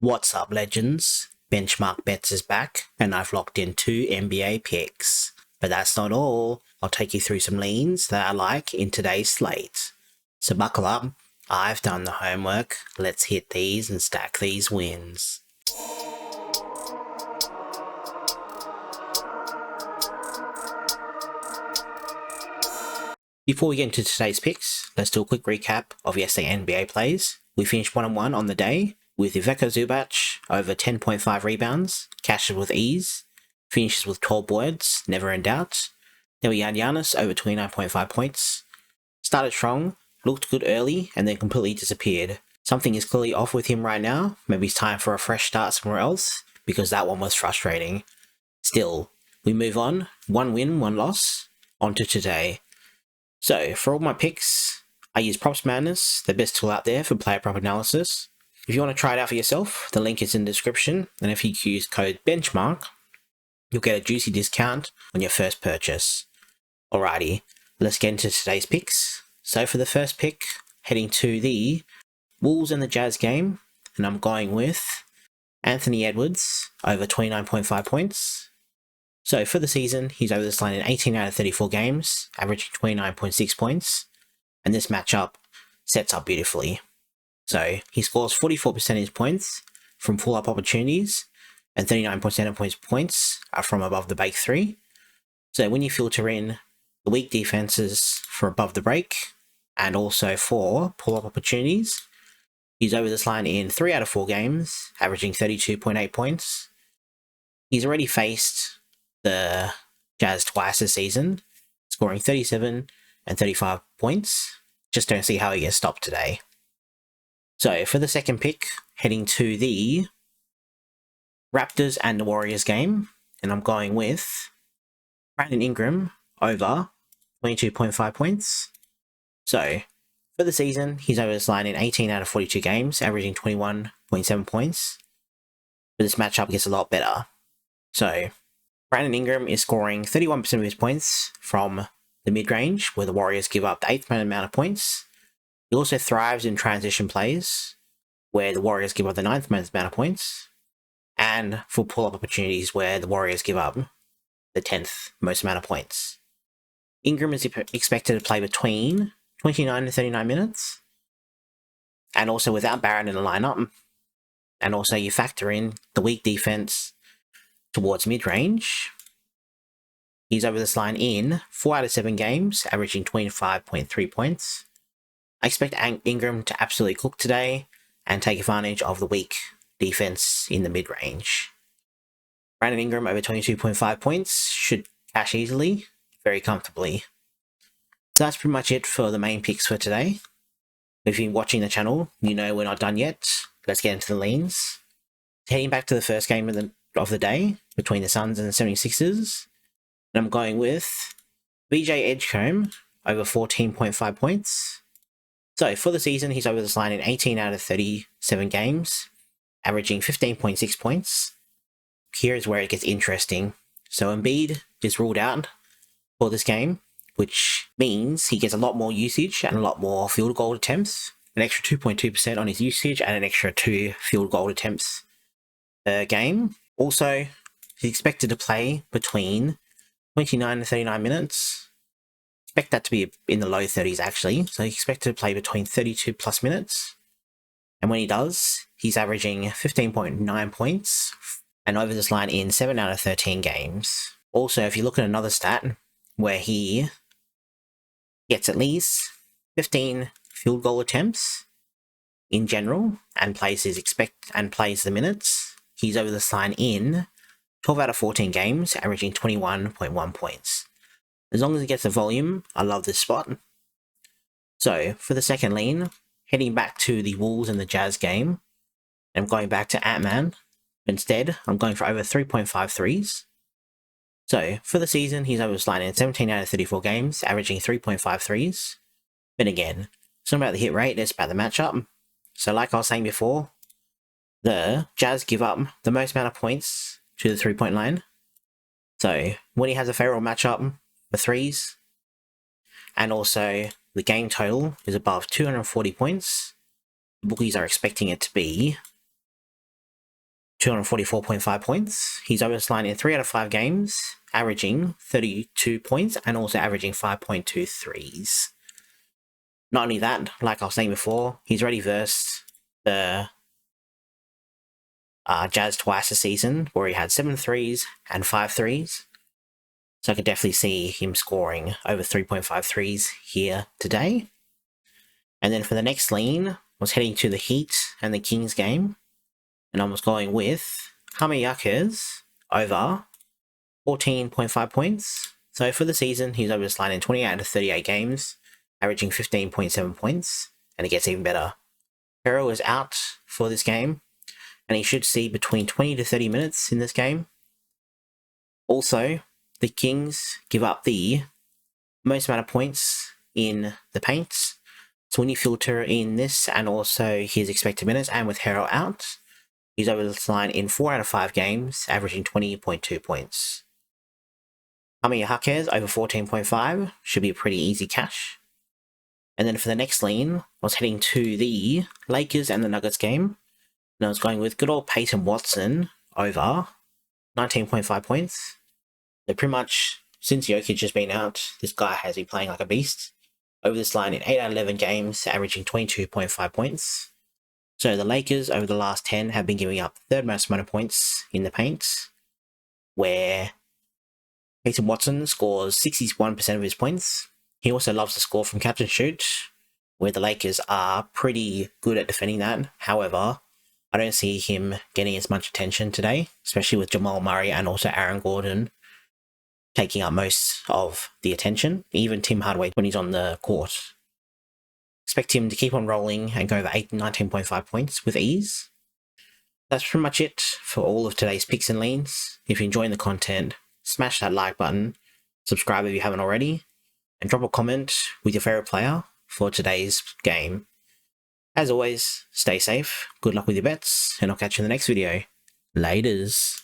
What's up, legends? Benchmark Bets is back, and I've locked in 2 NBA picks. But that's not all. I'll take you through some leans that I like in today's slate. So buckle up, I've done the homework. Let's hit these and stack these wins. Before we get into today's picks, let's do a quick recap of yesterday's NBA plays. We finished 1-1 on the day, with Ivica Zubac over 10.5 rebounds, cashes with ease, finishes with 12 boards, never in doubt. Then we had Giannis over 29.5 points. Started strong, looked good early, and then completely disappeared. Something is clearly off with him right now. Maybe it's time for a fresh start somewhere else, because that one was frustrating. Still, we move on. 1 win, 1 loss. On to today. So, for all my picks, I use PropsMadness, the best tool out there for player prop analysis. If you want to try it out for yourself, the link is in the description, and if you use code BENCHMARK, you'll get a juicy discount on your first purchase. Alrighty, let's get into today's picks. So for the first pick, heading to the Wolves and the Jazz game, and I'm going with Anthony Edwards over 29.5 points. So for the season, he's over this line in 18 out of 34 games, averaging 29.6 points, and this matchup sets up beautifully. So he scores 44 percentage points from pull-up opportunities, and 39% of points are from above the break 3. So when you filter in the weak defenses for above the break, and also for pull-up opportunities, he's over this line in 3 out of 4 games, averaging 32.8 points. He's already faced the Jazz twice this season, scoring 37 and 35 points. Just don't see how he gets stopped today. So for the second pick, heading to the Raptors and the Warriors game, and I'm going with Brandon Ingram over 22.5 points. So for the season, he's over this line in 18 out of 42 games, averaging 21.7 points. But this matchup gets a lot better. So Brandon Ingram is scoring 31% of his points from the mid-range, where the Warriors give up the 8th amount of points. He also thrives in transition plays, where the Warriors give up the 9th amount of points, and for pull-up opportunities, where the Warriors give up the 10th most amount of points. Ingram is expected to play between 29 and 39 minutes, and also without Barrett in the lineup. And also you factor in the weak defense towards mid-range. He's over this line in 4 out of 7 games, averaging 25.3 points. I expect Ingram to absolutely cook today and take advantage of the weak defense in the mid-range. Brandon Ingram over 22.5 points should cash easily, very comfortably. So that's pretty much it for the main picks for today. If you've been watching the channel, you know we're not done yet. Let's get into the leans. Heading back to the first game of the day between the Suns and the 76ers, and I'm going with BJ Edgecombe over 14.5 points. So for the season, he's over this line in 18 out of 37 games, averaging 15.6 points. Here's where it gets interesting. So Embiid is ruled out for this game, which means he gets a lot more usage and a lot more field goal attempts, an extra 2.2% on his usage and an extra 2 field goal attempts per game. Also, he's expected to play between 29 and 39 minutes. Expect that to be in the low 30s actually, so he's expected to play between 32 plus minutes. And when he does, he's averaging 15.9 points and over this line in 7 out of 13 games. Also, if you look at another stat where he gets at least 15 field goal attempts in general and plays the minutes, he's over this line in 12 out of 14 games, averaging 21.1 points. As long as he gets the volume, I love this spot. So, for the second lean, heading back to the Wolves and the Jazz game, I'm going back to Ant-Man. Instead, I'm going for over 3.5 threes. So, for the season, he's over this line in 17 out of 34 games, averaging 3.5 threes. But again, it's not about the hit rate, it's about the matchup. So, like I was saying before, the Jazz give up the most amount of points to the 3-point line. So, when he has a favorable matchup for threes, and also the game total is above 240 points, the bookies are expecting it to be 244.5 points. He's over this line in 3 out of 5 games, averaging 32 points and also averaging 5.2 threes. Not only that, like I was saying before, he's already versed the Jazz twice this season, where he had 7 threes and 5 threes. So I could definitely see him scoring over 3.5 threes here today. And then for the next lean, I was heading to the Heat and the Kings game, and I was going with Jaime Jaquez over 14.5 points. So for the season, he's over this line in 28 out of 38 games, averaging 15.7 points, and it gets even better. Hero is out for this game, and he should see between 20 to 30 minutes in this game. Also, the Kings give up the most amount of points in the paint. So when you filter in this and also his expected minutes, and with Hero out, he's over this line in 4 out of 5 games, averaging 20.2 points. Jaime Jaquez over 14.5 should be a pretty easy cash. And then for the next lean, I was heading to the Lakers and the Nuggets game, and I was going with good old Peyton Watson over 19.5 points. So pretty much, since Jokic has been out, this guy has been playing like a beast. Over this line in 8 out of 11 games, averaging 22.5 points. So the Lakers, over the last 10, have been giving up the third most amount of points in the paint, where Peyton Watson scores 61% of his points. He also loves to score from catch and shoot, where the Lakers are pretty good at defending that. However, I don't see him getting as much attention today, especially with Jamal Murray and also Aaron Gordon taking up most of the attention, even Tim Hardaway when he's on the court. Expect him to keep on rolling and go over 19.5 points with ease. That's pretty much it for all of today's picks and leans. If you're enjoying the content, smash that like button, subscribe if you haven't already, and drop a comment with your favorite player for today's game. As always, stay safe, good luck with your bets, and I'll catch you in the next video. Laters.